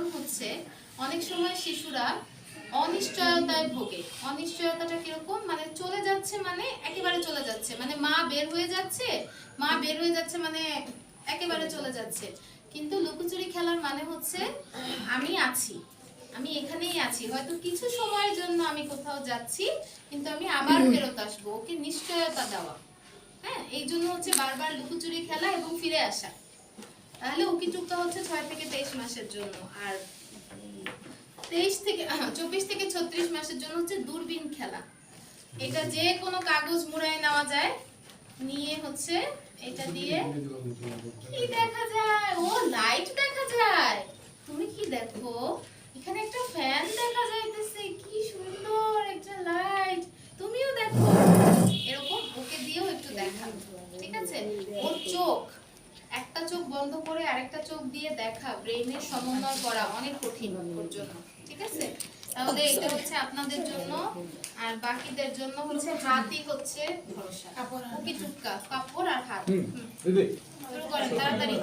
কারণ হচ্ছে অনেক সময় শিশুরা অনিশ্চয়তায় ভোগে। অনিশ্চয়তাটা কিরকম, মানে চলে যাচ্ছে মানে একেবারে চলে যাচ্ছে, মানে মা বের হয়ে যাচ্ছে মানে একেবারে চলে যাচ্ছে। কিন্তু লুকোচুরি খেলার মানে হচ্ছে আমি আছি, আমি এখানেই আছি, হয়তো কিছু সময়ের জন্য আমি কোথাও যাচ্ছি কিন্তু আমি আবার ফেরত আসবো, ওকে নিশ্চয়তা দেওয়া। হ্যাঁ, এই জন্য হচ্ছে বারবার লুকোচুরি খেলা এবং ফিরে আসা। তাহলে উকি টুকা হচ্ছে 6 থেকে 23 মাসের জন্য, আর 24 থেকে 36 মাসের জন্য হচ্ছে দূরবীন খেলা। এটা যে কোনো কাগজ মুড়ায় নেওয়া যায়, নিয়ে হচ্ছে এটা দিয়ে কি দেখা যায়, ও লাইট দেখা যায়। তুমি কি দেখো, এখানে একটা ফ্যান দেখা যাইতেছে, কি সুন্দর একটা লাইট, তুমিও দেখো। এরকম ওকে দিয়েও একটু দেখা, ঠিক আছে? ওর চোখ, একটা চোখ বন্ধ করে আরেকটা চোখ দিয়ে দেখা, ব্রেইনের সমন্বয় করা অনেক কঠিন ওর জন্য, ঠিক আছে? তাহলে এটা হচ্ছে আপনাদের জন্য, আর বাকিদের জন্য হচ্ছে হাতই হচ্ছে ভরসা। ওকে টুকা কাপড় আর হাত। শুরু করেন তাড়াতাড়ি,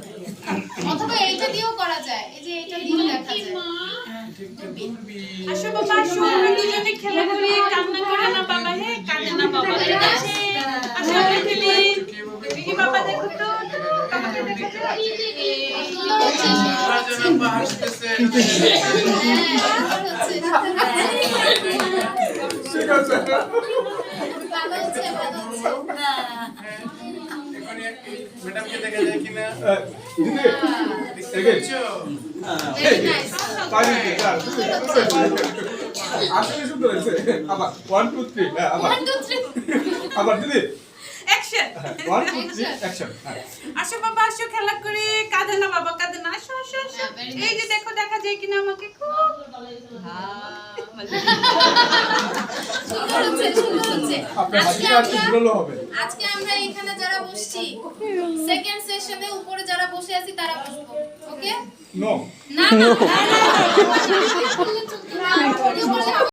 অথবা এইটা দিয়েও করা যায়, এই যে এটা দিয়েও দেখা যায়। আসো বাবা আসো, আমরা দুজনে খেলা করি, কান্না করে না বাবা, হে কাঁদে না বাবা, ঠিক আছে? আসো আমরা খেলি। দেখি বাবা দেখো তো, আমাকে দেখো তো, ম্যাডামকে দেখা যায় কিনা? আসলে সুন্দর হয়েছে। আবার 1 2 3 আবার দিদি অ্যাকশন। 1 2 3 অ্যাকশন। আসো বাবা আসো, খেলা করি, কাঁদে না বাবা, কাঁদে না, আসো আসো আসো। এই যে দেখো দেখা যায় কিনা আমাকে, খুব আজকে আমরা এখানে যারা বসছি, সেকেন্ড সেশনে উপরে যারা বসে আছি তারা বসবো, ওকে? নো না না